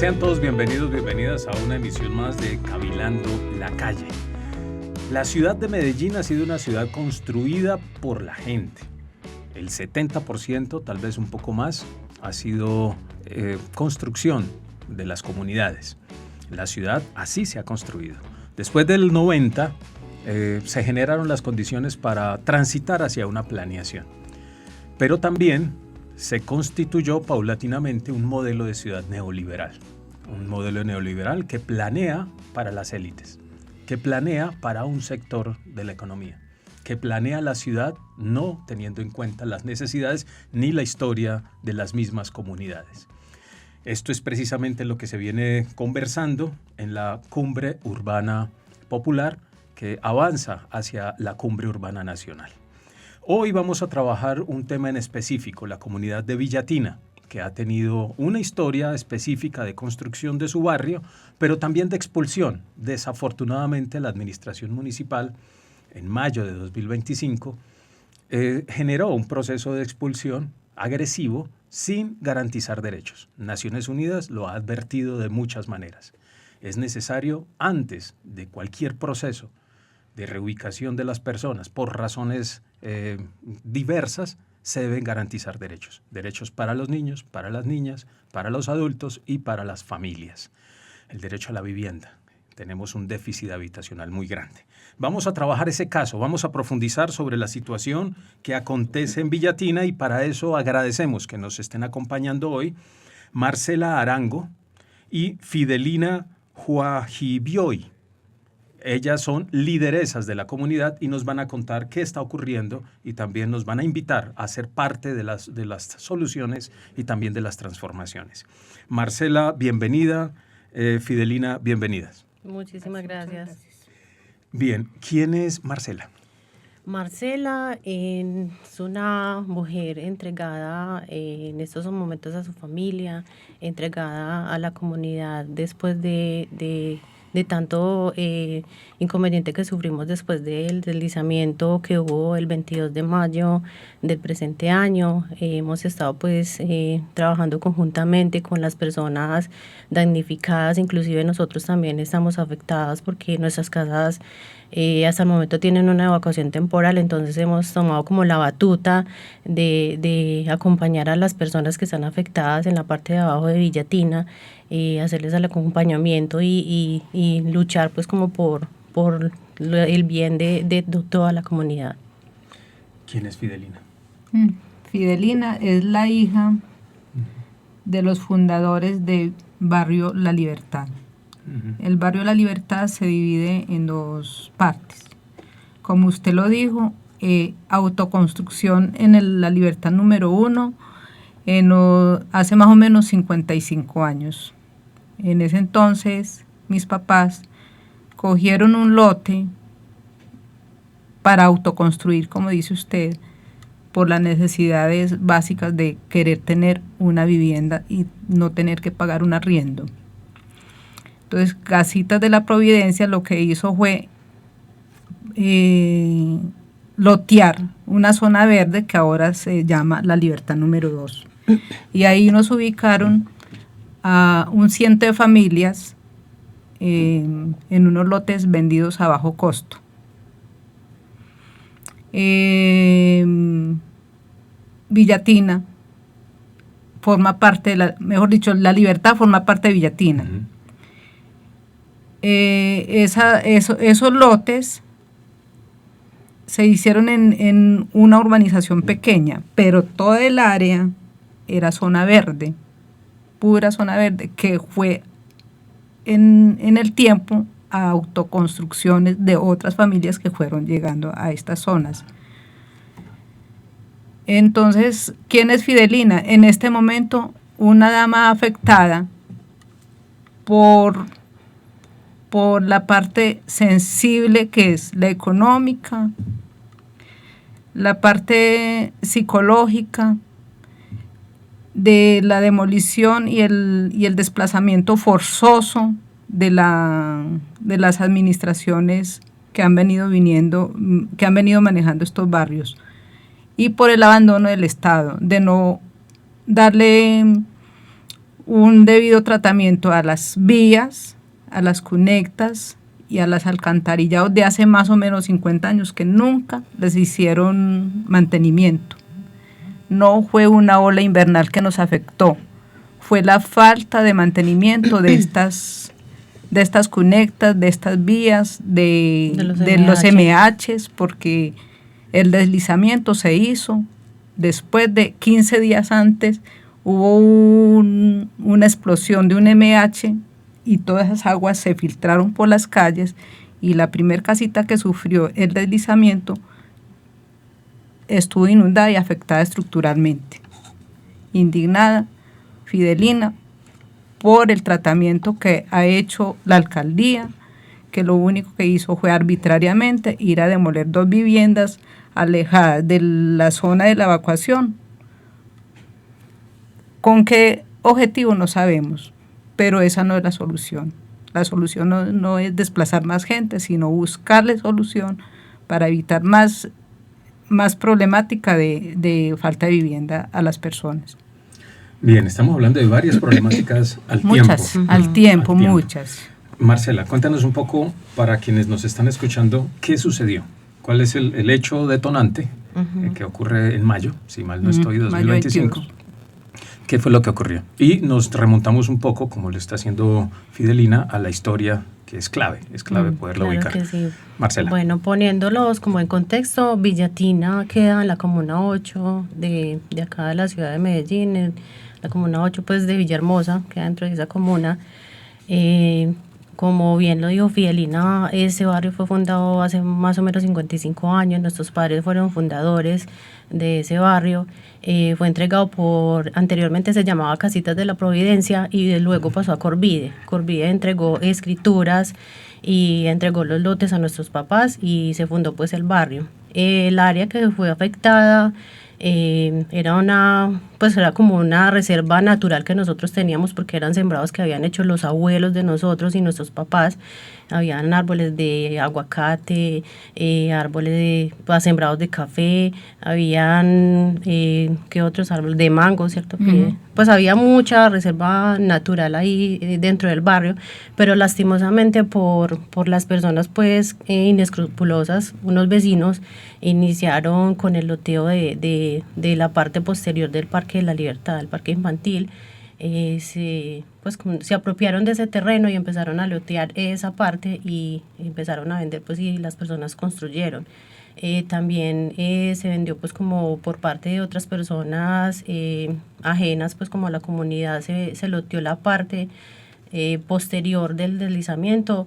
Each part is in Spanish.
Sean todos bienvenidos, bienvenidas a una emisión más de Cavilando la Calle. La ciudad de Medellín ha sido una ciudad construida por la gente. El 70%, tal vez un poco más, ha sido construcción de las comunidades. La ciudad así se ha construido. Después del 90 se generaron las condiciones para transitar hacia una planeación. Pero también se constituyó paulatinamente un modelo de ciudad neoliberal. Un modelo neoliberal que planea para las élites, que planea para un sector de la economía, que planea la ciudad no teniendo en cuenta las necesidades ni la historia de las mismas comunidades. Esto es precisamente lo que se viene conversando en la Cumbre Urbana Popular que avanza hacia la Cumbre Urbana Nacional. Hoy vamos a trabajar un tema en específico, la comunidad de Villatina, que ha tenido una historia específica de construcción de su barrio, pero también de expulsión. Desafortunadamente, la administración municipal, en mayo de 2025, generó un proceso de expulsión agresivo sin garantizar derechos. Naciones Unidas lo ha advertido de muchas maneras. Es necesario, antes de cualquier proceso de reubicación de las personas por razones diversas, se deben garantizar derechos. Derechos para los niños, para las niñas, para los adultos y para las familias. El derecho a la vivienda. Tenemos un déficit habitacional muy grande. Vamos a trabajar ese caso, vamos a profundizar sobre la situación que acontece en Villatina y para eso agradecemos que nos estén acompañando hoy Marcela Arango y Fidelina Huajibioy. Ellas son lideresas de la comunidad y nos van a contar qué está ocurriendo y también nos van a invitar a ser parte de las soluciones y también de las transformaciones. Marcela, bienvenida. Fidelina, bienvenidas. Muchísimas gracias. Bien, ¿quién es Marcela? Marcela es una mujer entregada en estos momentos a su familia, entregada a la comunidad después de tanto inconveniente que sufrimos después del deslizamiento que hubo el 22 de mayo del presente año. Hemos estado trabajando conjuntamente con las personas damnificadas, inclusive nosotros también estamos afectadas porque nuestras casas hasta el momento tienen una evacuación temporal, entonces hemos tomado como la batuta de acompañar a las personas que están afectadas en la parte de abajo de Villatina, hacerles el acompañamiento y luchar pues como por el bien de toda la comunidad. ¿Quién es Fidelina? Fidelina es la hija de los fundadores del barrio La Libertad. El barrio La Libertad se divide en dos partes. Como usted lo dijo, autoconstrucción en La Libertad número 1 hace más o menos 55 años. En ese entonces mis papás cogieron un lote para autoconstruir, como dice usted, por las necesidades básicas de querer tener una vivienda y no tener que pagar un arriendo. Entonces, Casitas de la Providencia lo que hizo fue lotear una zona verde que ahora se llama La Libertad número 2. Y ahí nos ubicaron a un ciento de familias en unos lotes vendidos a bajo costo. Villatina forma parte de La Libertad forma parte de Villatina. Uh-huh. Esos lotes se hicieron en una urbanización pequeña, pero toda el área era zona verde, pura zona verde, que fue en el tiempo a autoconstrucciones de otras familias que fueron llegando a estas zonas. Entonces, ¿quién es Fidelina? En este momento, una dama afectada por la parte sensible que es la económica, la parte psicológica, de la demolición y el desplazamiento forzoso de las administraciones que han venido manejando estos barrios, y por el abandono del Estado, de no darle un debido tratamiento a las vías, a las cunectas y a las alcantarillados de hace más o menos 50 años que nunca les hicieron mantenimiento. No fue una ola invernal que nos afectó, fue la falta de mantenimiento de estas cunectas, de estas vías, de los MHs, porque el deslizamiento se hizo después de 15 días antes, hubo una explosión de un MH y todas esas aguas se filtraron por las calles y la primer casita que sufrió el deslizamiento estuvo inundada y afectada estructuralmente. Indignada, Fidelina, por el tratamiento que ha hecho la alcaldía, que lo único que hizo fue arbitrariamente ir a demoler 2 viviendas alejadas de la zona de la evacuación. ¿Con qué objetivo? No sabemos, pero esa no es la solución. La solución no es desplazar más gente, sino buscarle solución para evitar más problemática de falta de vivienda a las personas. Bien, estamos hablando de varias problemáticas al tiempo. Muchas. Marcela, cuéntanos un poco, para quienes nos están escuchando, ¿qué sucedió? ¿Cuál es el hecho detonante que ocurre en mayo, si mal no estoy, 2025? ¿Qué fue lo que ocurrió? Y nos remontamos un poco, como lo está haciendo Fidelina, a la historia, que es clave poderla ubicar. Que sí. Marcela. Bueno, poniéndolos como en contexto, Villatina queda en la Comuna 8 de acá de la ciudad de Medellín, la Comuna 8 pues de Villahermosa, queda dentro de esa comuna. Como bien lo dijo Fidelina, ese barrio fue fundado hace más o menos 55 años, nuestros padres fueron fundadores de ese barrio. Fue entregado anteriormente se llamaba Casitas de la Providencia y luego pasó a Corvide. Corvide entregó escrituras y entregó los lotes a nuestros papás y se fundó pues el barrio. El área que fue afectada era como una reserva natural que nosotros teníamos porque eran sembrados que habían hecho los abuelos de nosotros y nuestros papás. Habían árboles de aguacate, árboles sembrados de café, habían, ¿qué otros árboles? De mango, ¿cierto? Pues había mucha reserva natural ahí dentro del barrio, pero lastimosamente por las personas pues inescrupulosas, unos vecinos iniciaron con el loteo de la parte posterior del Parque de la Libertad, el parque infantil. Se apropiaron de ese terreno y empezaron a lotear esa parte y empezaron a vender pues y las personas construyeron. También se vendió pues como por parte de otras personas ajenas pues como a la comunidad se loteó la parte posterior del deslizamiento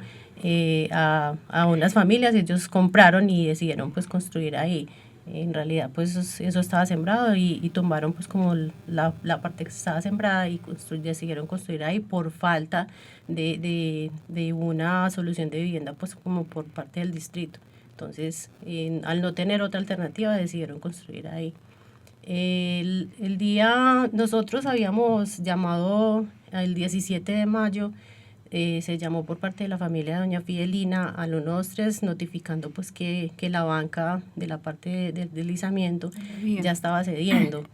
a unas familias y ellos compraron y decidieron pues construir ahí. En realidad pues eso estaba sembrado y tumbaron pues como la parte que estaba sembrada y decidieron construir ahí por falta de una solución de vivienda pues como por parte del distrito. Entonces al no tener otra alternativa decidieron construir ahí. El día nosotros habíamos llamado el 17 de mayo, se llamó por parte de la familia de doña Fidelina al 123 notificando pues que la banca de la parte del deslizamiento ya estaba cediendo.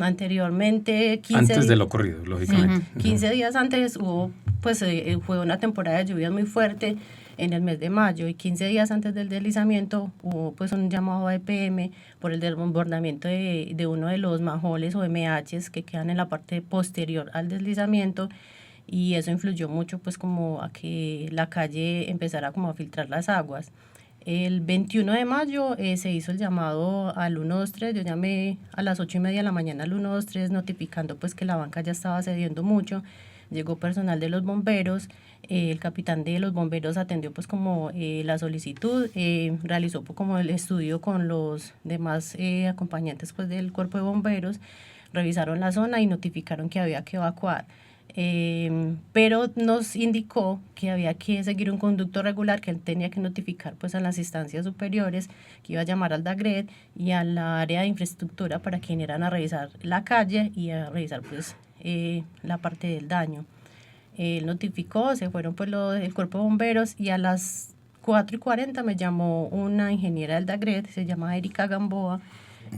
Anteriormente, antes de lo ocurrido, lógicamente. 15 días antes fue una temporada de lluvias muy fuerte en el mes de mayo y 15 días antes del deslizamiento hubo pues un llamado a EPM por el desbordamiento de uno de los majoles o MHs que quedan en la parte posterior al deslizamiento. Y eso influyó mucho pues como a que la calle empezara como a filtrar las aguas. El 21 de mayo se hizo el llamado al 123, yo llamé a las 8:30 de la mañana al 123 notificando pues que la banca ya estaba cediendo mucho. Llegó personal de los bomberos, el capitán de los bomberos atendió pues como la solicitud, realizó pues, como el estudio con los demás acompañantes pues del cuerpo de bomberos, revisaron la zona y notificaron que había que evacuar. Pero nos indicó que había que seguir un conducto regular, que él tenía que notificar pues a las instancias superiores, que iba a llamar al DAGRED y a la área de infraestructura para que vinieran a revisar la calle y a revisar pues la parte del daño. Él notificó, se fueron pues el cuerpo de bomberos y a las 4:40 me llamó una ingeniera del DAGRED, se llama Erika Gamboa,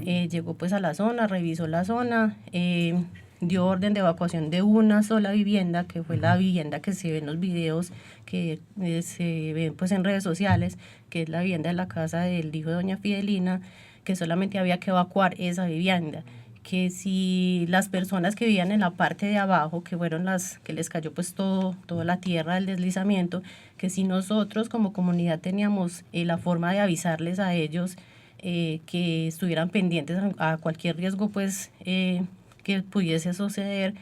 llegó pues a la zona, revisó la zona, dio orden de evacuación de una sola vivienda, que fue la vivienda que se ve en los videos, que se ven pues en redes sociales, que es la vivienda de la casa del hijo de doña Fidelina, que solamente había que evacuar esa vivienda, que si las personas que vivían en la parte de abajo, que fueron las que les cayó pues toda la tierra del deslizamiento, que si nosotros como comunidad teníamos la forma de avisarles a ellos que estuvieran pendientes a cualquier riesgo pues que pudiese suceder,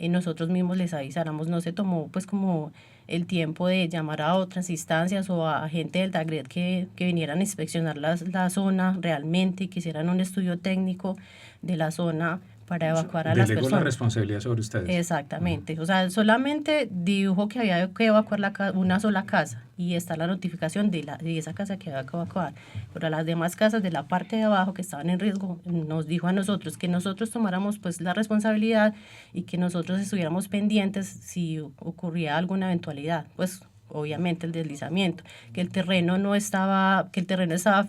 nosotros mismos les avisáramos. No se tomó pues como el tiempo de llamar a otras instancias o a gente del DAGRED que vinieran a inspeccionar la zona realmente y que hicieran un estudio técnico de la zona para evacuar a las personas. Delegó la responsabilidad sobre ustedes. Exactamente. O sea, solamente dijo que había que evacuar una sola casa y está la notificación de esa casa que había que evacuar. Pero a las demás casas de la parte de abajo que estaban en riesgo, nos dijo a nosotros que nosotros tomáramos pues la responsabilidad y que nosotros estuviéramos pendientes si ocurría alguna eventualidad. Pues obviamente el deslizamiento, que el terreno estaba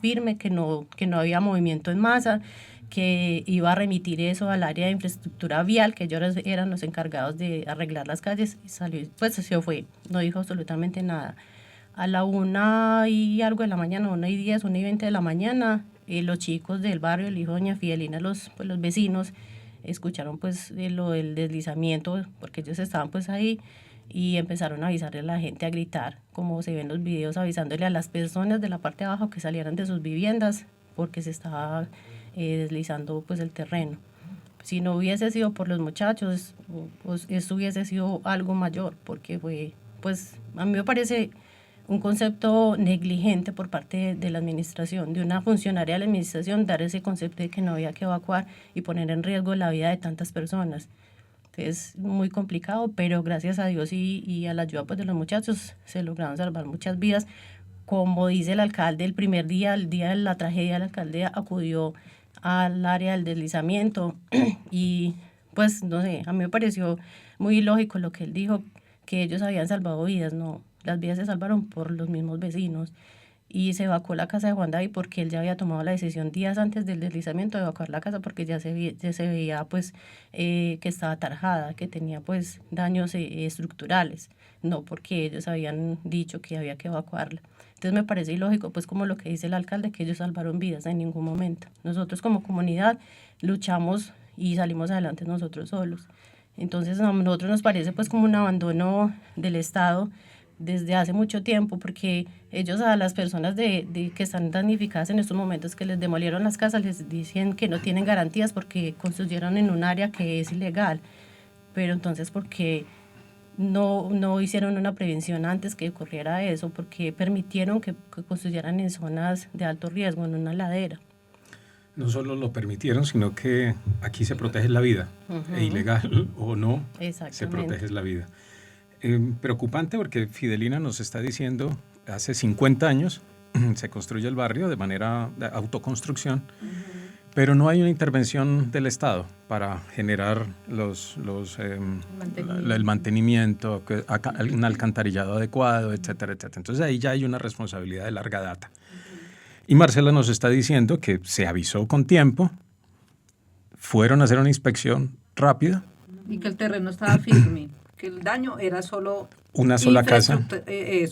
firme, que no había movimiento en masa, que iba a remitir eso al área de infraestructura vial, que ellos eran los encargados de arreglar las calles, y salió, pues se fue, no dijo absolutamente nada. A la 1 y algo de la mañana, 1:10, 1:20 de la mañana, los chicos del barrio, el hijo de doña Fidelina, los vecinos, escucharon pues lo del deslizamiento, porque ellos estaban pues ahí, y empezaron a avisarle a la gente, a gritar, como se ven en los videos, avisándole a las personas de la parte de abajo que salieran de sus viviendas, porque se estaba deslizando pues el terreno. Si no hubiese sido por los muchachos, pues esto hubiese sido algo mayor, porque fue, pues a mí me parece un concepto negligente por parte de la administración, de una funcionaria de la administración, dar ese concepto de que no había que evacuar y poner en riesgo la vida de tantas personas. Es muy complicado, pero gracias a Dios y a la ayuda pues de los muchachos se lograron salvar muchas vidas. Como dice el alcalde, el primer día, el día de la tragedia, el alcalde acudió al área del deslizamiento y pues no sé, a mí me pareció muy ilógico lo que él dijo, que ellos habían salvado vidas. No, las vidas se salvaron por los mismos vecinos, y se evacuó la casa de Juan David porque él ya había tomado la decisión días antes del deslizamiento de evacuar la casa, porque ya se veía pues que estaba tarjada, que tenía pues daños estructurales, no porque ellos habían dicho que había que evacuarla. Entonces me parece ilógico, pues como lo que dice el alcalde, que ellos salvaron vidas en ningún momento. Nosotros como comunidad luchamos y salimos adelante nosotros solos. Entonces a nosotros nos parece pues como un abandono del Estado desde hace mucho tiempo, porque ellos a las personas que están damnificadas en estos momentos, que les demolieron las casas, les dicen que no tienen garantías porque construyeron en un área que es ilegal. Pero entonces, ¿por qué no hicieron una prevención antes que ocurriera eso? Porque permitieron que construyeran en zonas de alto riesgo, en una ladera. No solo lo permitieron, sino que aquí se protege la vida, e ilegal o no, se protege la vida. Preocupante, porque Fidelina nos está diciendo, hace 50 años se construye el barrio de manera de autoconstrucción, pero no hay una intervención del Estado para generar el mantenimiento, un alcantarillado adecuado, etcétera, etcétera. Entonces ahí ya hay una responsabilidad de larga data. Y Marcela nos está diciendo que se avisó con tiempo, fueron a hacer una inspección rápida. Y que el terreno estaba firme, que el daño era solo una sola casa.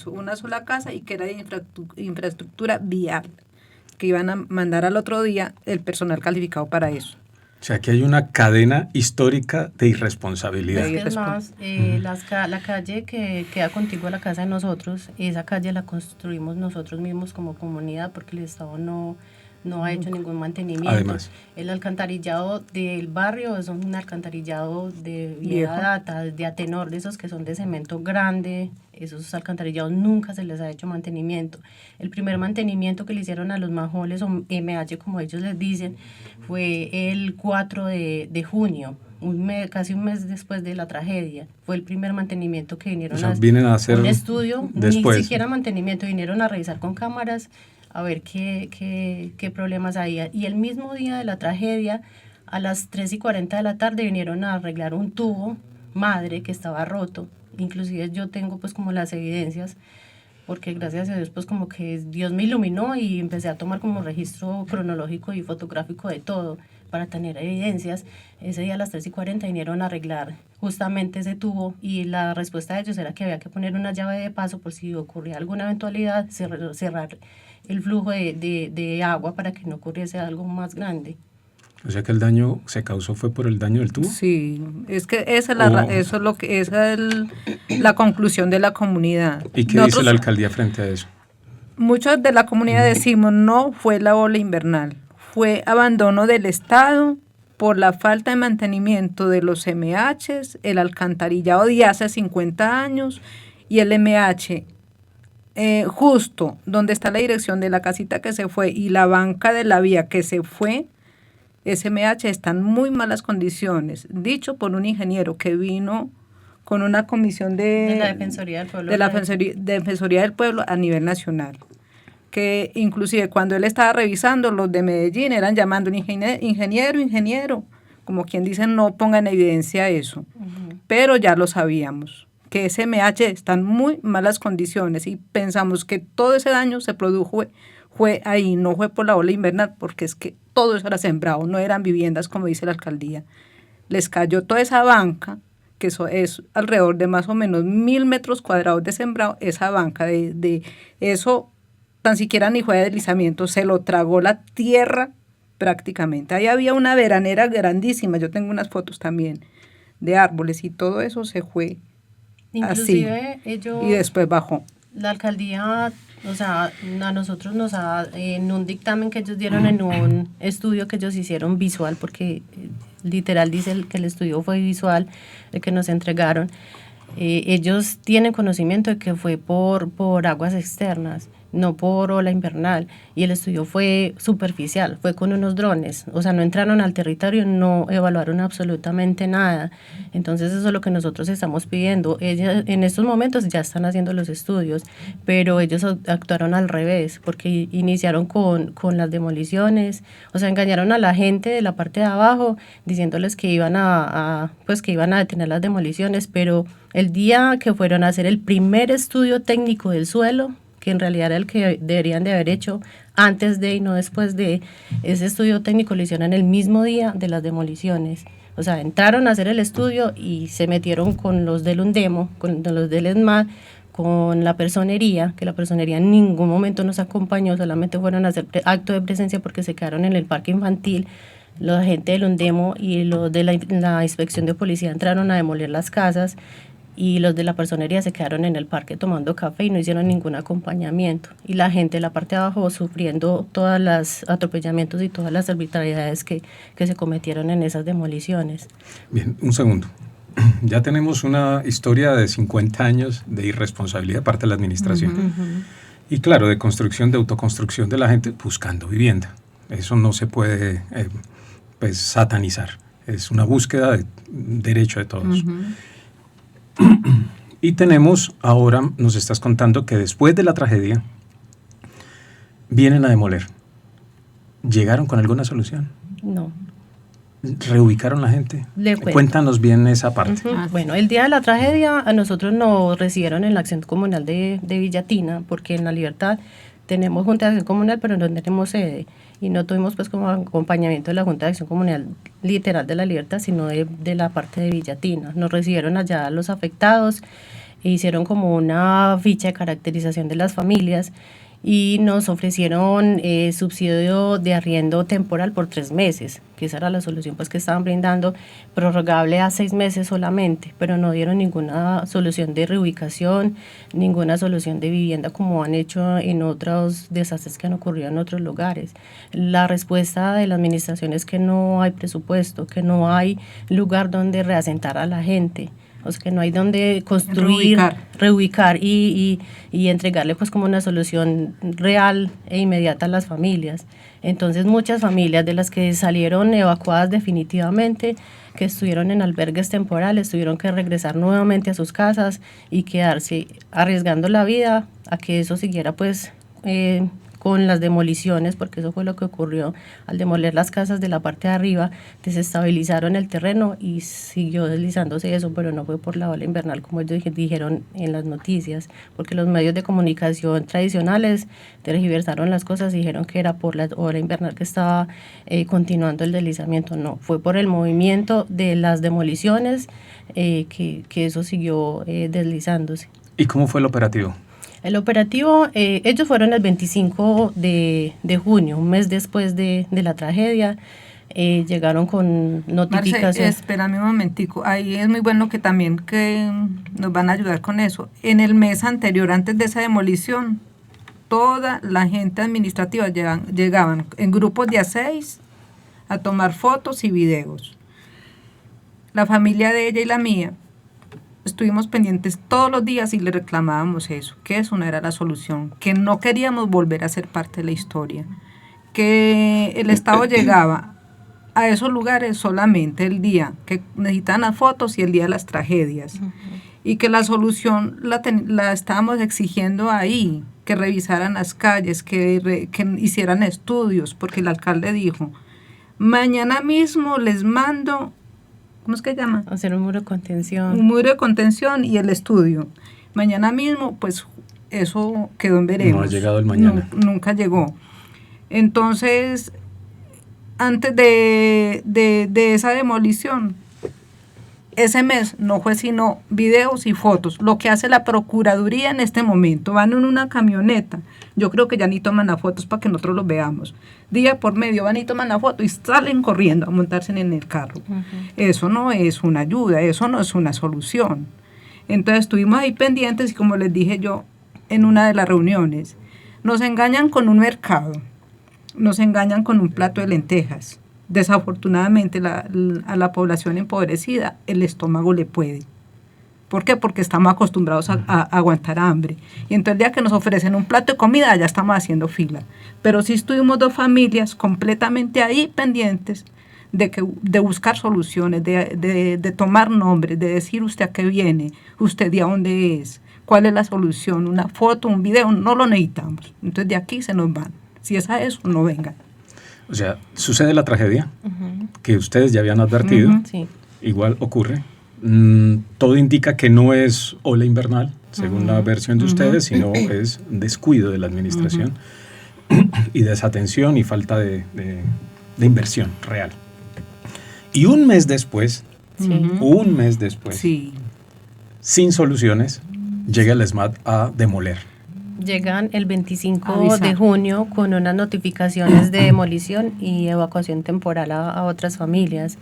Una sola casa, y que era de infraestructura vial, que iban a mandar al otro día el personal calificado para eso. O sea, que hay una cadena histórica de irresponsabilidad. Es más, la calle que queda contigua a la casa de nosotros, esa calle la construimos nosotros mismos como comunidad, porque el Estado no ha hecho ningún mantenimiento. Además, el alcantarillado del barrio es un alcantarillado de vieja data, de Atenor, de esos que son de cemento grande. Esos alcantarillados nunca se les ha hecho mantenimiento. El primer mantenimiento que le hicieron a los manholes, o MH como ellos les dicen, fue el 4 de junio, casi un mes después de la tragedia. Fue el primer mantenimiento que vinieron a hacer un estudio, después. Ni siquiera mantenimiento, vinieron a revisar con cámaras a ver qué problemas había. Y el mismo día de la tragedia, a las 3:40 de la tarde, vinieron a arreglar un tubo madre que estaba roto. Inclusive yo tengo pues como las evidencias porque gracias a Dios pues como que Dios me iluminó y empecé a tomar como registro cronológico y fotográfico de todo para tener evidencias. Ese día a las 3:40 vinieron a arreglar justamente ese tubo y la respuesta de ellos era que había que poner una llave de paso por si ocurría alguna eventualidad, cerrar el flujo de agua para que no ocurriese algo más grande. O sea que el daño se causó fue por el daño del tubo. Sí, es que esa es la conclusión de la comunidad. ¿Y qué dice la alcaldía frente a eso? Muchos de la comunidad decimos no fue la ola invernal, fue abandono del Estado por la falta de mantenimiento de los MHs, el alcantarillado de hace 50 años y el MH justo donde está la dirección de la casita que se fue y la banca de la vía que se fue. SMH está en muy malas condiciones, dicho por un ingeniero que vino con una comisión de la Defensoría del Pueblo, Defensoría del Pueblo a nivel nacional, que inclusive cuando él estaba revisando, los de Medellín eran llamando un ingeniero, como quien dice no ponga en evidencia eso, pero ya lo sabíamos, que SMH está en muy malas condiciones y pensamos que todo ese daño se produjo fue ahí, no fue por la ola invernal, porque es que todo eso era sembrado, no eran viviendas como dice la alcaldía. Les cayó toda esa banca, que eso es alrededor de más o menos 1.000 metros cuadrados de sembrado, esa banca de eso tan siquiera ni fue de deslizamiento, se lo tragó la tierra prácticamente. Ahí había una veranera grandísima, yo tengo unas fotos también de árboles y todo eso se fue inclusive así y después bajó. La alcaldía, o sea, a nosotros nos ha, en un dictamen que ellos dieron en un estudio que ellos hicieron visual, porque literal dice que el estudio fue visual, el que nos entregaron, ellos tienen conocimiento de que fue por aguas externas, no por ola invernal, y el estudio fue superficial, fue con unos drones, o sea, no entraron al territorio, no evaluaron absolutamente nada. Entonces eso es lo que nosotros estamos pidiendo. Ellos en estos momentos ya están haciendo los estudios, pero ellos actuaron al revés, porque iniciaron con las demoliciones, o sea, engañaron a la gente de la parte de abajo diciéndoles que iban pues que iban a detener las demoliciones, pero el día que fueron a hacer el primer estudio técnico del suelo, que en realidad era el que deberían de haber hecho antes de y no después de, ese estudio técnico lo hicieron el mismo día de las demoliciones. O sea, entraron a hacer el estudio y se metieron con los del UNDEMO, con los del ESMAD, con la personería, que la personería en ningún momento nos acompañó, solamente fueron a hacer acto de presencia porque se quedaron en el parque infantil. La gente del UNDEMO y los de la inspección de policía entraron a demoler las casas, y los de la personería se quedaron en el parque tomando café y no hicieron ningún acompañamiento. Y la gente de la parte de abajo sufriendo todos los atropellamientos y todas las arbitrariedades que se cometieron en esas demoliciones. Bien, un segundo. Ya tenemos una historia de 50 años de irresponsabilidad de parte de la administración. Y claro, de construcción, de autoconstrucción de la gente buscando vivienda. Eso no se puede pues satanizar. Es una búsqueda de derecho de todos. Y tenemos, ahora nos estás contando que después de la tragedia vienen a demoler. ¿Llegaron con alguna solución? No. ¿Reubicaron la gente? Cuéntanos bien esa parte. Bueno, el día de la tragedia a nosotros nos recibieron en la acción comunal de Villatina, porque en La Libertad tenemos Junta de Acción Comunal, pero no tenemos sede. Y no tuvimos pues como acompañamiento de la Junta de Acción Comunal literal de La Libertad, sino de la parte de Villatina. Nos recibieron allá los afectados e hicieron como una ficha de caracterización de las familias y nos ofrecieron subsidio de arriendo temporal por 3 meses, que esa era la solución pues que estaban brindando, prorrogable a 6 meses solamente, pero no dieron ninguna solución de reubicación, ninguna solución de vivienda como han hecho en otros desastres que han ocurrido en otros lugares. La respuesta de la administración es que no hay presupuesto, que no hay lugar donde reasentar a la gente. O sea, que no hay donde construir, reubicar y entregarle pues como una solución real e inmediata a las familias. Entonces muchas familias de las que salieron evacuadas definitivamente, que estuvieron en albergues temporales, tuvieron que regresar nuevamente a sus casas y quedarse arriesgando la vida a que eso siguiera pues con las demoliciones, porque eso fue lo que ocurrió al demoler las casas de la parte de arriba, desestabilizaron el terreno y siguió deslizándose eso, pero no fue por la ola invernal como ellos dijeron en las noticias, porque los medios de comunicación tradicionales tergiversaron las cosas y dijeron que era por la ola invernal que estaba continuando el deslizamiento. No, fue por el movimiento de las demoliciones que eso siguió deslizándose. ¿Y cómo fue el operativo? El operativo, ellos fueron el 25 de junio, un mes después de la tragedia. Llegaron con notificación. Marce, espérame un momentico, ahí es muy bueno que también que nos van a ayudar con eso. En el mes anterior, antes de esa demolición, toda la gente administrativa llegaban en grupos de a 6 a tomar fotos y videos. La familia de ella y la mía estuvimos pendientes todos los días y le reclamábamos eso, que eso no era la solución, que no queríamos volver a ser parte de la historia, que el Estado llegaba a esos lugares solamente el día que necesitaban las fotos y el día de las tragedias, y que la solución la estábamos exigiendo ahí, que revisaran las calles, que hicieran estudios, porque el alcalde dijo, mañana mismo les mando, ¿cómo es que llama? Hacer un muro de contención. Un muro de contención y el estudio. Mañana mismo, pues eso quedó en veremos. No ha llegado el mañana. Nunca llegó. Entonces, antes de esa demolición, ese mes no fue sino videos y fotos. Lo que hace la Procuraduría en este momento, van en una camioneta. Yo creo que ya ni toman las fotos para que nosotros los veamos. Día por medio van y toman la foto y salen corriendo a montarse en el carro. Eso no es una ayuda, eso no es una solución. Entonces estuvimos ahí pendientes y como les dije yo en una de las reuniones, nos engañan con un mercado, nos engañan con un plato de lentejas. Desafortunadamente a la población empobrecida el estómago le puede. ¿Por qué? Porque estamos acostumbrados a aguantar hambre. Y entonces el día que nos ofrecen un plato de comida ya estamos haciendo fila. Pero sí estuvimos 2 familias completamente ahí pendientes de buscar soluciones, de tomar nombres, de decir usted a qué viene, usted de a dónde es, cuál es la solución, una foto, un video, no lo necesitamos. Entonces de aquí se nos van. Si es a eso, no vengan. O sea, sucede la tragedia que ustedes ya habían advertido, Sí. Igual ocurre. Todo indica que no es ola invernal, según la versión de ustedes, sino es descuido de la administración y desatención y falta de inversión real. Y un mes después, Sí. sin soluciones, llega el SMAT a demoler. Llegan el 25 de junio con unas notificaciones de demolición y evacuación temporal a otras familias.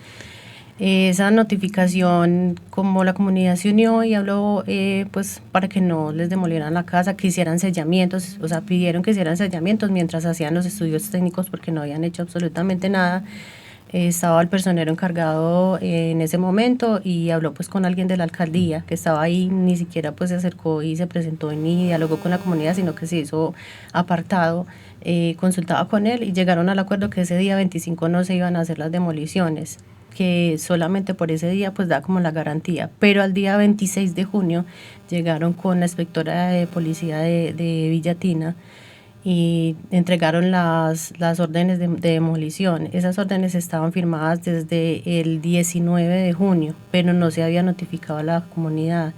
Esa notificación, como la comunidad se unió y habló pues para que no les demolieran la casa, que hicieran sellamientos, o sea, pidieron que hicieran sellamientos mientras hacían los estudios técnicos porque no habían hecho absolutamente nada. Estaba el personero encargado en ese momento y habló pues con alguien de la alcaldía que estaba ahí, ni siquiera pues se acercó y se presentó ni dialogó con la comunidad, sino que se hizo apartado, consultaba con él y llegaron al acuerdo que ese día 25 no se iban a hacer las demoliciones, que solamente por ese día pues da como la garantía, pero al día 26 de junio llegaron con la inspectora de policía de Villatina y entregaron las órdenes de demolición. Esas órdenes estaban firmadas desde el 19 de junio, pero no se había notificado a la comunidad.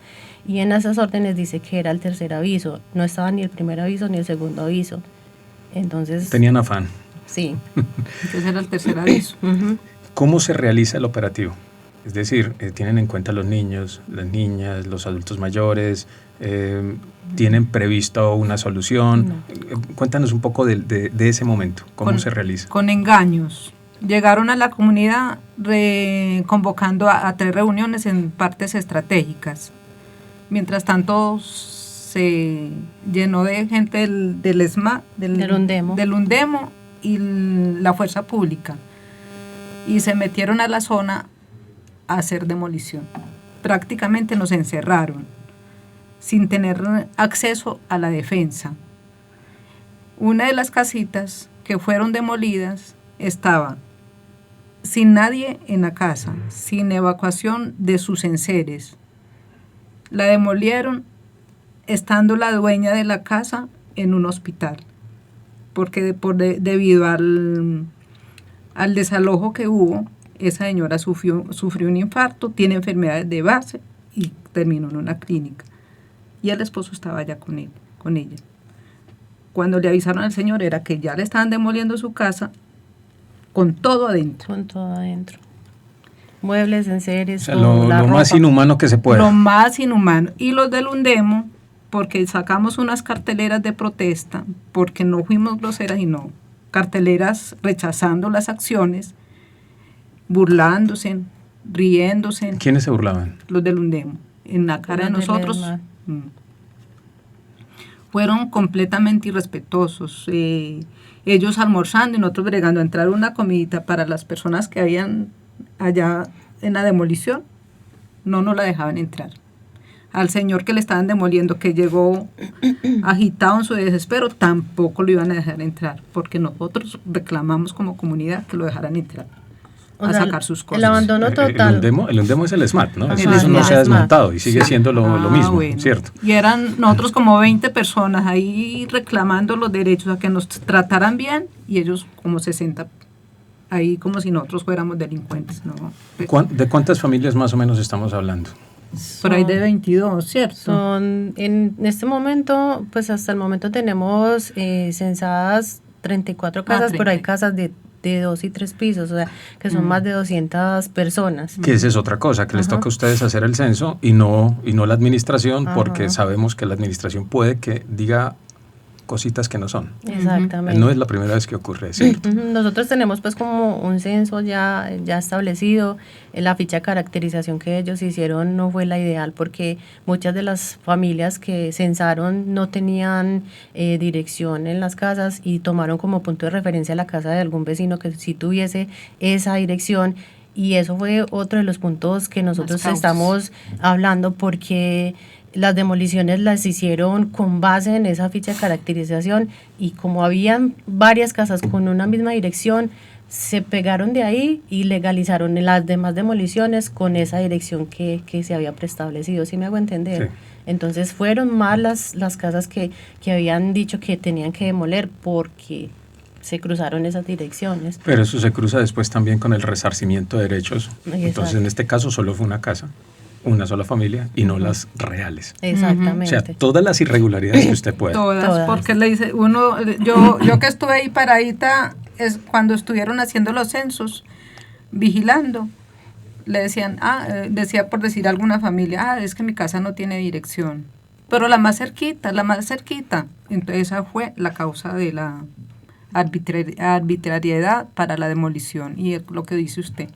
Y en esas órdenes dice que era el tercer aviso, no estaba ni el primer aviso ni el segundo aviso. Entonces... Tenían afán. Sí. Entonces era el tercer aviso. ¿Cómo se realiza el operativo? Es decir, ¿tienen en cuenta los niños, las niñas, los adultos mayores? ¿Tienen previsto una solución? No. Cuéntanos un poco de ese momento, ¿cómo se realiza? Con engaños. Llegaron a la comunidad convocando a 3 reuniones en partes estratégicas. Mientras tanto se llenó de gente del ESMA, del Undemo y la Fuerza Pública. Y se metieron a la zona a hacer demolición. Prácticamente nos encerraron sin tener acceso a la defensa. Una de las casitas que fueron demolidas estaba sin nadie en la casa, sin evacuación de sus enseres. La demolieron estando la dueña de la casa en un hospital. porque debido al desalojo que hubo, esa señora sufrió un infarto, tiene enfermedades de base y terminó en una clínica. Y el esposo estaba allá con ella. Cuando le avisaron al señor era que ya le estaban demoliendo su casa con todo adentro. Con todo adentro. Muebles, enseres, O sea, lo más inhumano que se pueda. Lo más inhumano. Y los del Undemo, porque sacamos unas carteleras de protesta, porque no fuimos groseras y no, carteleras rechazando las acciones, burlándose, riéndose. ¿Quiénes se burlaban? Los del Undemo. En la cara de nosotros. Fueron completamente irrespetuosos. Ellos almorzando y nosotros bregando a entrar una comidita para las personas que habían allá en la demolición, no nos la dejaban entrar. Al señor que le estaban demoliendo, que llegó agitado en su desespero, tampoco lo iban a dejar entrar, porque nosotros reclamamos como comunidad que lo dejaran entrar a sacar sus cosas. El abandono total. El Undemo es el SMAT, ¿no? Ajá, Eso no se ha desmontado y sigue Sí. siendo lo mismo, Bueno. ¿cierto? Y eran nosotros como 20 personas ahí reclamando los derechos, a que nos trataran bien, y ellos como 60 ahí como si nosotros fuéramos delincuentes, ¿no? ¿De cuántas familias más o menos estamos hablando? Por ahí de 22, ¿cierto? Son, en este momento, pues hasta el momento tenemos censadas 34 casas, 30. pero hay casas de 2 y 3 pisos, o sea, que son más de 200 personas. Que esa es otra cosa, que les toca a ustedes hacer el censo y no la administración, porque sabemos que la administración puede que diga cositas que no son. Exactamente. No es la primera vez que ocurre, ¿cierto? Nosotros tenemos pues como un censo ya establecido. La ficha de caracterización que ellos hicieron no fue la ideal, porque muchas de las familias que censaron no tenían dirección en las casas y tomaron como punto de referencia la casa de algún vecino que sí tuviese esa dirección, y eso fue otro de los puntos que nosotros estamos hablando, porque las demoliciones las hicieron con base en esa ficha de caracterización, y como habían varias casas con una misma dirección, se pegaron de ahí y legalizaron las demás demoliciones con esa dirección que se había preestablecido, ¿sí me hago entender? Sí. Entonces fueron más las casas que habían dicho que tenían que demoler porque se cruzaron esas direcciones. Pero eso se cruza después también con el resarcimiento de derechos. Exacto. Entonces, en este caso solo fue una casa, una sola familia y no las reales. Exactamente. O sea, todas las irregularidades que usted pueda. Todas, porque le dice yo que estuve ahí paradita, es cuando estuvieron haciendo los censos, vigilando, le decían, decía por decir alguna familia, es que mi casa no tiene dirección, pero la más cerquita. Entonces esa fue la causa de la arbitrariedad para la demolición, y es lo que dice usted.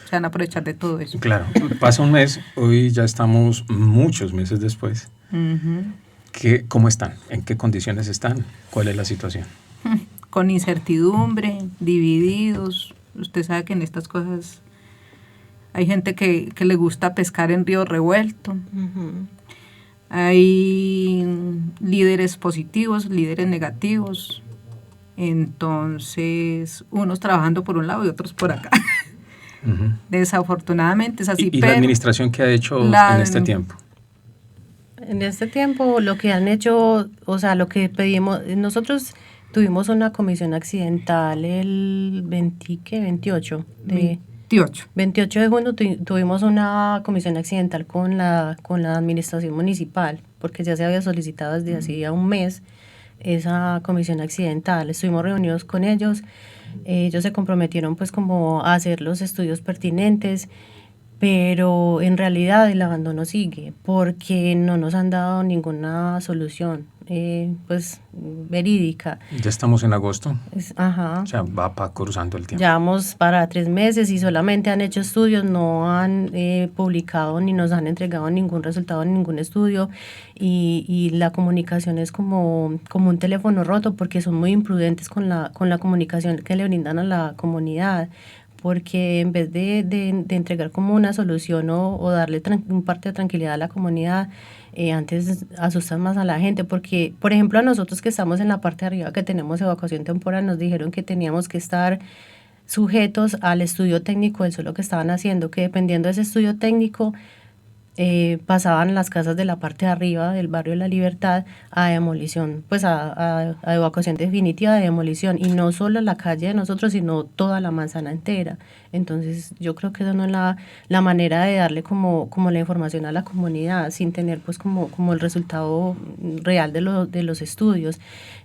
Se van a aprovechar de todo eso. Claro, pasa un mes, hoy ya estamos muchos meses después. ¿Cómo están? ¿En qué condiciones están? ¿Cuál es la situación? Con incertidumbre, divididos. Usted sabe que en estas cosas hay gente que le gusta pescar en río revuelto. Hay líderes positivos, líderes negativos. Entonces, unos trabajando por un lado y otros por acá. Desafortunadamente es así. ¿Y la administración qué ha hecho en este tiempo? En este tiempo lo que han hecho, o sea, lo que pedimos, nosotros tuvimos una comisión accidental el 28 de junio, tuvimos una comisión accidental con la administración municipal, porque ya se había solicitado desde hacía un mes esa comisión accidental. Estuvimos reunidos con ellos. Ellos se comprometieron pues como a hacer los estudios pertinentes, pero en realidad el abandono sigue porque no nos han dado ninguna solución pues verídica. Ya estamos en agosto. Ajá. O sea, va cruzando el tiempo. Ya vamos para 3 meses y solamente han hecho estudios, no han publicado ni nos han entregado ningún resultado en ningún estudio, y la comunicación es como un teléfono roto, porque son muy imprudentes con la comunicación que le brindan a la comunidad, porque en vez de entregar como una solución o darle un parte de tranquilidad a la comunidad, antes asustan más a la gente, porque por ejemplo a nosotros que estamos en la parte de arriba, que tenemos evacuación temporal, nos dijeron que teníamos que estar sujetos al estudio técnico del suelo que estaban haciendo, que dependiendo de ese estudio técnico pasaban las casas de la parte de arriba del barrio La Libertad a demolición, pues a evacuación definitiva de demolición, y no solo la calle de nosotros, sino toda la manzana entera. Entonces yo creo que esa no es la manera de darle como la información a la comunidad, sin tener pues como el resultado real de los estudios.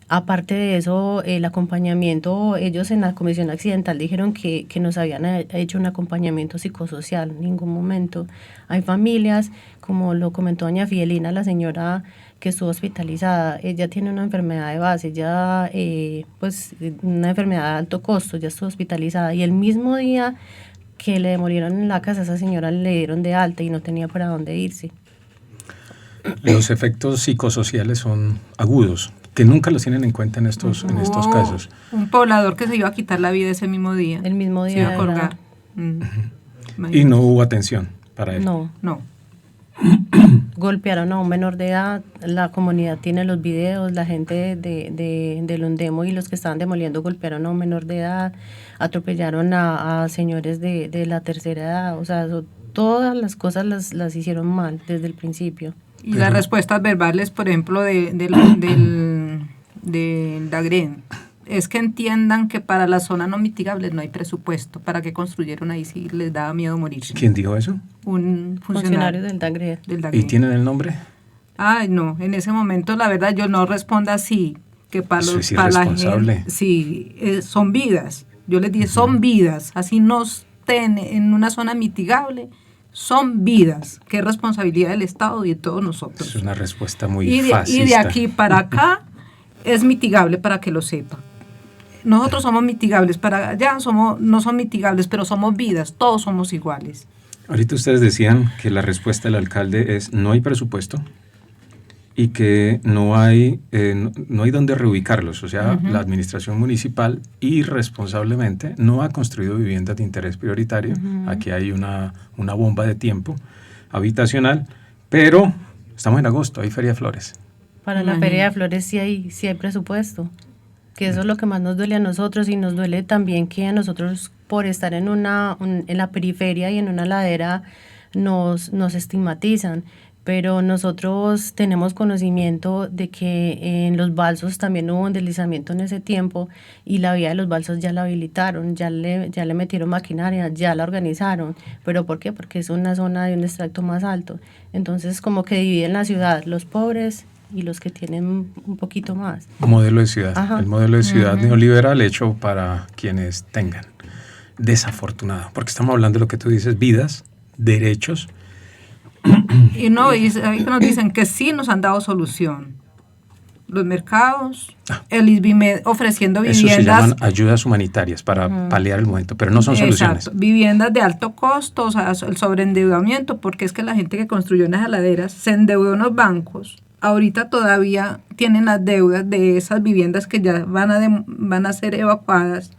Aparte de eso, el acompañamiento, ellos en la comisión accidental dijeron que nos habían hecho un acompañamiento psicosocial, en ningún momento. Hay familias, como lo comentó doña Fidelina, la señora que estuvo hospitalizada, ella tiene una enfermedad de base, ella pues una enfermedad de alto costo, ya estuvo hospitalizada, y el mismo día que le demolieron en la casa, a esa señora le dieron de alta y no tenía para dónde irse. Los efectos psicosociales son agudos, que nunca los tienen en cuenta en estos casos. Un poblador que se iba a quitar la vida ese mismo día. El mismo día. Se iba a colgar. Y no hubo atención para él. No. Golpearon a un menor de edad, la comunidad tiene los videos, la gente del Undemo y los que estaban demoliendo golpearon a un menor de edad, atropellaron a señores de la tercera edad, o sea, todas las cosas las hicieron mal desde el principio. Y las respuestas verbales, por ejemplo, del DAGREN, es que entiendan que para las zonas no mitigables no hay presupuesto. ¿Para qué construyeron ahí si les daba miedo morirse? ¿Quién dijo eso? Un funcionario del DAGREN. ¿Y tienen el nombre? Ay, no, en ese momento la verdad yo no respondo así, que para eso los es para irresponsable. la gente, sí, son vidas. Yo les dije, son vidas, así no estén en una zona mitigable. Son vidas, que es responsabilidad del Estado y de todos nosotros. Es una respuesta muy fascista. Y de aquí para acá es mitigable, para que lo sepa. Nosotros somos mitigables, para allá no son mitigables, pero somos vidas, todos somos iguales. Ahorita ustedes decían que la respuesta del alcalde es no hay presupuesto y que no hay dónde reubicarlos. O sea, la administración municipal irresponsablemente no ha construido viviendas de interés prioritario. Aquí hay una bomba de tiempo habitacional, pero estamos en agosto, hay Feria de Flores. Para la Feria de Flores sí hay presupuesto, que eso es lo que más nos duele a nosotros, y nos duele también que a nosotros, por estar en la periferia y en una ladera, nos estigmatizan. Pero nosotros tenemos conocimiento de que en los balsos también hubo un deslizamiento en ese tiempo, y la vía de los balsos ya la habilitaron, ya le metieron maquinaria, ya la organizaron. ¿Pero por qué? Porque es una zona de un extracto más alto. Entonces como que dividen la ciudad, los pobres y los que tienen un poquito más. Modelo de ciudad, Ajá. El modelo de ciudad neoliberal hecho para quienes tengan. Desafortunado, porque estamos hablando de lo que tú dices, vidas, derechos. Y no, y nos dicen que sí nos han dado solución. Los mercados, el ISBIMED ofreciendo viviendas. Eso se llaman ayudas humanitarias para paliar el momento, pero no son soluciones. Exacto, viviendas de alto costo, o sea, el sobreendeudamiento, porque es que la gente que construyó en las laderas se endeudó en los bancos. Ahorita todavía tienen las deudas de esas viviendas que ya van a ser evacuadas,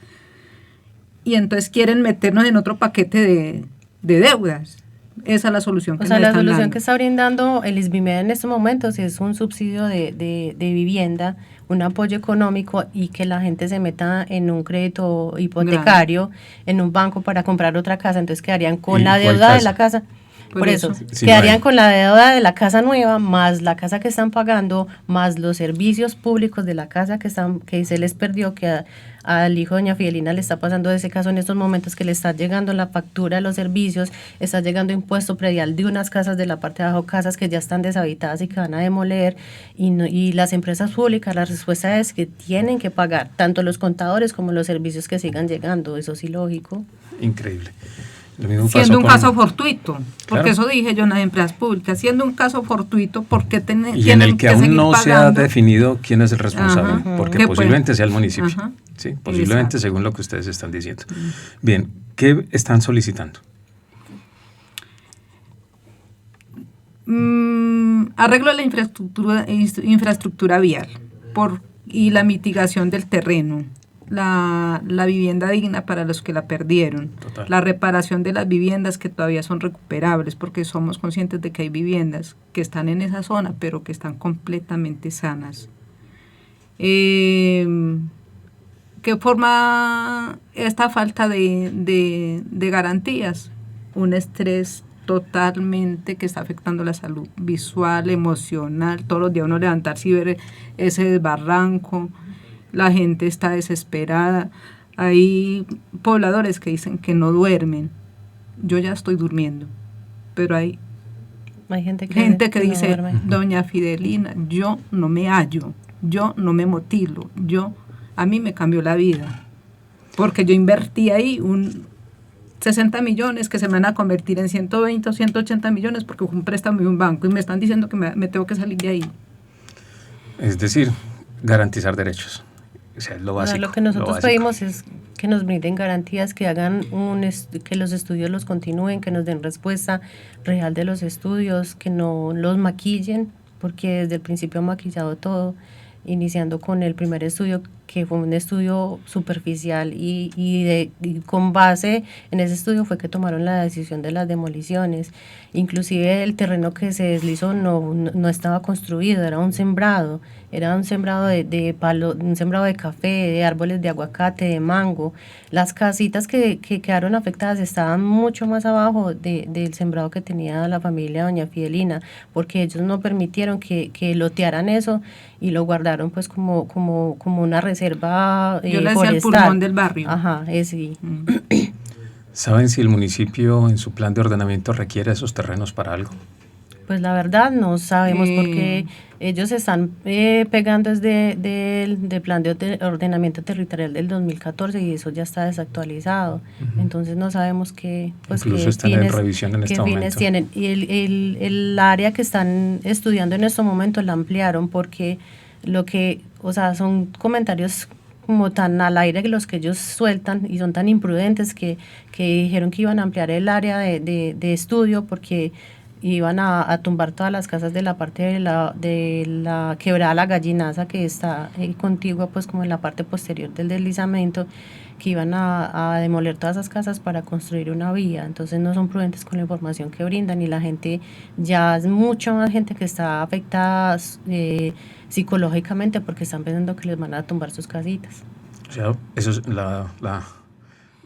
y entonces quieren meternos en otro paquete de deudas. Esa es la solución que nos están dando. O sea, la solución que está brindando el ISBIMED en estos momentos es un subsidio de vivienda, un apoyo económico, y que la gente se meta en un crédito hipotecario, en un banco para comprar otra casa. Entonces quedarían con la deuda de la casa. Por eso, sí, quedarían con la deuda de la casa nueva, más la casa que están pagando, más los servicios públicos de la casa que se les perdió, que al hijo de doña Fidelina le está pasando ese caso en estos momentos, que le está llegando la factura de los servicios, está llegando impuesto predial de unas casas de la parte de abajo, casas que ya están deshabitadas y que van a demoler, y las empresas públicas, la respuesta es que tienen que pagar tanto los contadores como los servicios que sigan llegando. Eso sí, lógico. Increíble. Siendo un caso fortuito, porque claro, eso dije yo en las empresas públicas, siendo un caso fortuito, porque y en el que aún no se ha definido quién es el responsable, porque posiblemente sea el municipio, sí, posiblemente. Exacto. Según lo que ustedes están diciendo. Bien, ¿qué están solicitando? Arreglo de la infraestructura vial y la mitigación del terreno. La vivienda digna para los que la perdieron. Total. La reparación de las viviendas que todavía son recuperables, porque somos conscientes de que hay viviendas que están en esa zona pero que están completamente sanas. ¿Qué forma esta falta de garantías? Un estrés totalmente que está afectando la salud visual, emocional, todos los días uno levantarse y ver ese desbarranco, la gente está desesperada, hay pobladores que dicen que no duermen, yo ya estoy durmiendo, pero hay gente que dice, no duerme. Doña Fidelina, yo no me hallo, yo no me motilo, a mí me cambió la vida, porque yo invertí ahí 60 millones que se me van a convertir en 120 o 180 millones porque fue un préstamo de un banco y me están diciendo que me tengo que salir de ahí. Es decir, garantizar derechos. O sea, es lo básico. Lo que nosotros pedimos es que nos brinden garantías, que hagan que los estudios los continúen, que nos den respuesta real de los estudios, que no los maquillen, porque desde el principio han maquillado todo, iniciando con el primer estudio, que fue un estudio superficial y con base en ese estudio fue que tomaron la decisión de las demoliciones. Inclusive el terreno que se deslizó no estaba construido, era un sembrado de palo, un sembrado de café, de árboles de aguacate, de mango. Las casitas que quedaron afectadas estaban mucho más abajo del sembrado que tenía la familia doña Fidelina, porque ellos no permitieron que lotearan eso y lo guardaron pues como una reserva yo le decía el pulmón del barrio. Ajá, sí. ¿Saben si el municipio en su plan de ordenamiento requiere esos terrenos para algo? Pues la verdad no sabemos porque ellos están pegando desde del plan de ordenamiento territorial del 2014 y eso ya está desactualizado. Entonces no sabemos incluso están en revisión en este momento. Tienen. Y el área que están estudiando en este momento la ampliaron porque son comentarios como tan al aire que los que ellos sueltan y son tan imprudentes que dijeron que iban a ampliar el área de estudio porque iban a tumbar todas las casas de la parte de la quebrada La Gallinaza que está contigua pues como en la parte posterior del deslizamiento, que iban a demoler todas esas casas para construir una vía. Entonces no son prudentes con la información que brindan y la gente, ya es mucha más gente que está afectada psicológicamente porque están pensando que les van a tumbar sus casitas. O sea, eso es la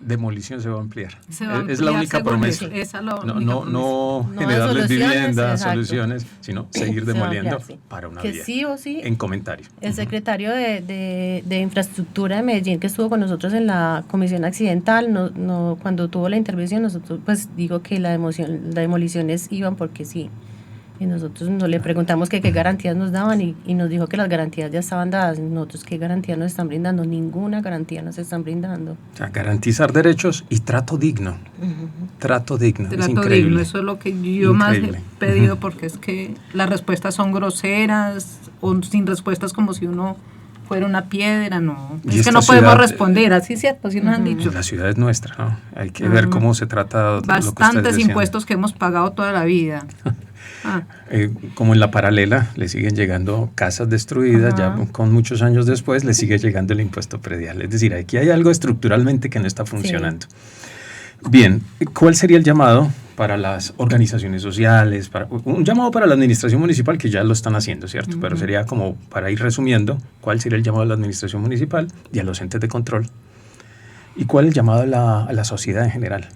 demolición se va a ampliar. Es la única promesa. No generarles viviendas, soluciones, sino seguir demoliendo para una vía. Sí o sí. En comentario. El secretario de Infraestructura de Medellín, que estuvo con nosotros en la comisión accidental, cuando tuvo la intervención, nosotros pues digo que las demoliciones iban porque sí. Y nosotros le preguntamos qué garantías nos daban y nos dijo que las garantías ya estaban dadas. Nosotros, ¿qué garantías nos están brindando? Ninguna garantía nos están brindando. O sea, garantizar derechos y trato digno. Trato digno, es increíble. Digno, eso es lo que yo más he pedido porque es que las respuestas son groseras o sin respuestas como si uno fuera una piedra, no. Es que no podemos responder, así cierto, así nos han dicho. La ciudad es nuestra, ¿no? Hay que ver cómo se trata bastantes impuestos que hemos pagado toda la vida. Como en la paralela le siguen llegando casas destruidas, ya con muchos años después le sigue llegando el impuesto predial. Es decir, aquí hay algo estructuralmente que no está funcionando. Sí. Bien, ¿cuál sería el llamado para las organizaciones sociales? Un llamado para la administración municipal, que ya lo están haciendo, ¿cierto? Pero sería como para ir resumiendo, ¿cuál sería el llamado a la administración municipal y a los entes de control? ¿Y cuál es el llamado a la sociedad en general?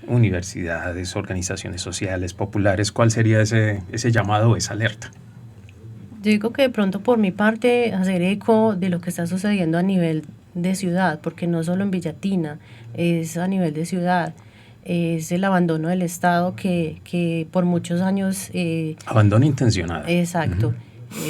Universidades, organizaciones sociales, populares, ¿cuál sería ese llamado o esa alerta? Yo digo que de pronto por mi parte hacer eco de lo que está sucediendo a nivel de ciudad, porque no solo en Villatina, es a nivel de ciudad, es el abandono del Estado que por muchos años... abandono intencionado. Exacto,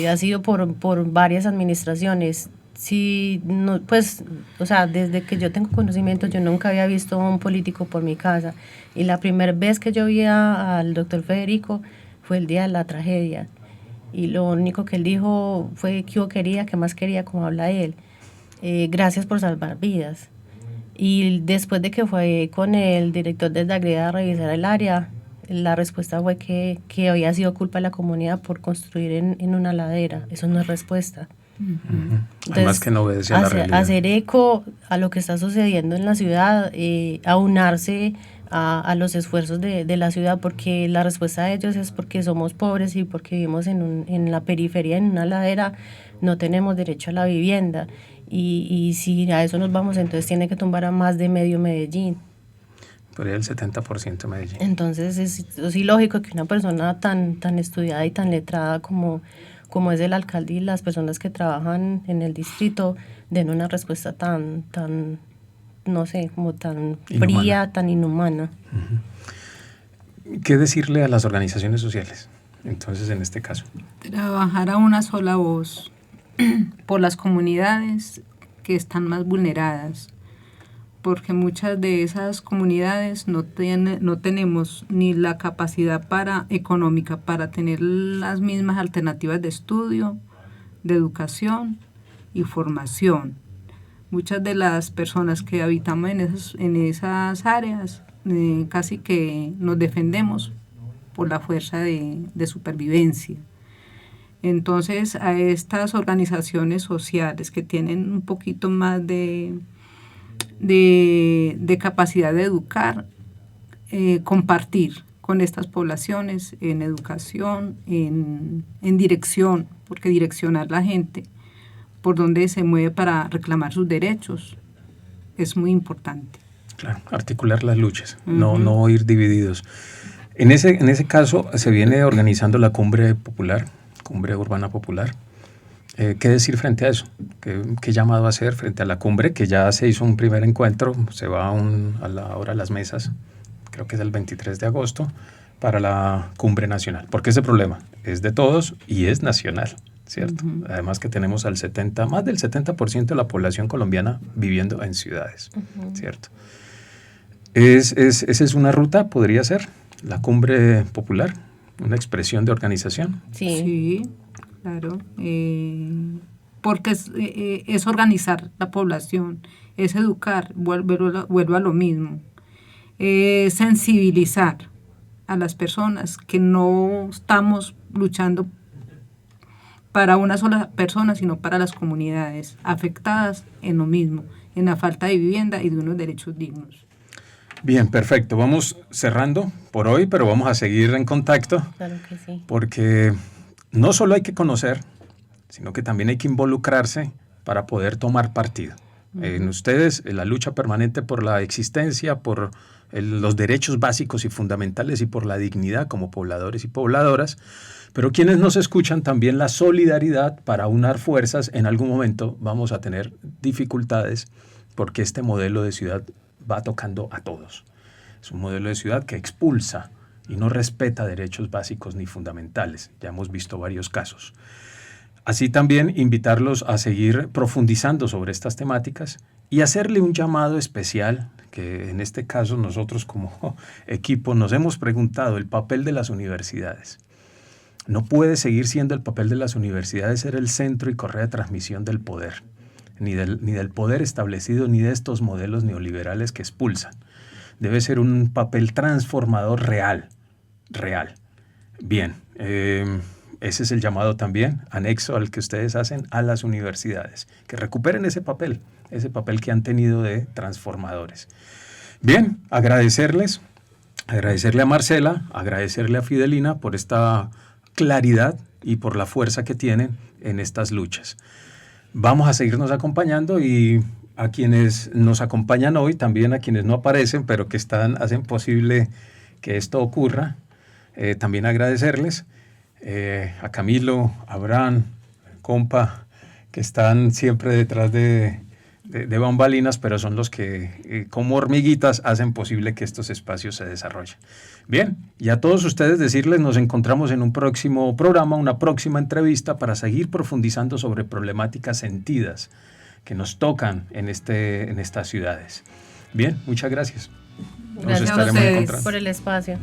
ha sido por varias administraciones. Sí, no, pues, o sea, desde que yo tengo conocimiento, yo nunca había visto a un político por mi casa. Y la primera vez que yo vi al doctor Federico fue el día de la tragedia. Y lo único que él dijo fue que yo quería, que más quería, como habla él. Gracias por salvar vidas. Y después de que fue con el director de la greda a revisar el área, la respuesta fue que había sido culpa de la comunidad por construir en una ladera. Eso no es respuesta. Entonces, además que no obedece a la realidad. Hacer eco a lo que está sucediendo en la ciudad, aunarse a los esfuerzos de la ciudad, porque la respuesta de ellos es porque somos pobres y porque vivimos en la periferia, en una ladera, no tenemos derecho a la vivienda. Y si a eso nos vamos, entonces tiene que tumbar a más de medio Medellín. Por ahí el 70% de Medellín. Entonces es ilógico que una persona tan estudiada y tan letrada como es el alcalde y las personas que trabajan en el distrito den una respuesta tan no sé, como tan fría, inhumana. tan inhumana. ¿Qué decirle a las organizaciones sociales? Entonces, en este caso. Trabajar a una sola voz por las comunidades que están más vulneradas, porque muchas de esas comunidades no tenemos ni la capacidad económica para tener las mismas alternativas de estudio, de educación y formación. Muchas de las personas que habitamos en esas áreas casi que nos defendemos por la fuerza de supervivencia. Entonces, a estas organizaciones sociales que tienen un poquito más de capacidad de educar, compartir con estas poblaciones en educación, en dirección, porque direccionar la gente por donde se mueve para reclamar sus derechos es muy importante. Claro, articular las luchas, no ir divididos. En ese caso se viene organizando la Cumbre Urbana Popular. ¿Qué decir frente a eso? ¿Qué llamado hacer frente a la cumbre? Que ya se hizo un primer encuentro, se va a la hora de las mesas, creo que es el 23 de agosto, para la cumbre nacional. Porque ese problema es de todos y es nacional, ¿cierto? Además que tenemos más del 70% de la población colombiana viviendo en ciudades, ¿cierto? Esa es una ruta, podría ser, la cumbre popular, una expresión de organización. Sí, claro, porque es organizar la población, es educar, vuelvo a lo mismo, es sensibilizar a las personas que no estamos luchando para una sola persona, sino para las comunidades afectadas en lo mismo, en la falta de vivienda y de unos derechos dignos. Bien, perfecto. Vamos cerrando por hoy, pero vamos a seguir en contacto. Claro que sí. Porque no solo hay que conocer, sino que también hay que involucrarse para poder tomar partido. En ustedes, en la lucha permanente por la existencia, por los derechos básicos y fundamentales y por la dignidad como pobladores y pobladoras, pero quienes nos escuchan también la solidaridad para unar fuerzas. En algún momento vamos a tener dificultades porque este modelo de ciudad va tocando a todos. Es un modelo de ciudad que expulsa y no respeta derechos básicos ni fundamentales. Ya hemos visto varios casos. Así también invitarlos a seguir profundizando sobre estas temáticas y hacerle un llamado especial, que en este caso nosotros como equipo nos hemos preguntado el papel de las universidades. No puede seguir siendo el papel de las universidades ser el centro y correa de transmisión del poder, ni del poder establecido, ni de estos modelos neoliberales que expulsan. Debe ser un papel transformador real. Bien, ese es el llamado también, anexo al que ustedes hacen a las universidades, que recuperen ese papel que han tenido de transformadores. Bien, agradecerle a Marcela, agradecerle a Fidelina por esta claridad y por la fuerza que tienen en estas luchas. Vamos a seguirnos acompañando y a quienes nos acompañan hoy, también a quienes no aparecen, pero que hacen posible que esto ocurra, también agradecerles. A Camilo, a Abraham, compa, que están siempre detrás de bambalinas, pero son los que como hormiguitas hacen posible que estos espacios se desarrollen. Bien, y a todos ustedes decirles, nos encontramos en un próximo programa, una próxima entrevista para seguir profundizando sobre problemáticas sentidas que nos tocan en estas ciudades. Bien, muchas gracias. Gracias nos estaremos a ustedes encontrando por el espacio.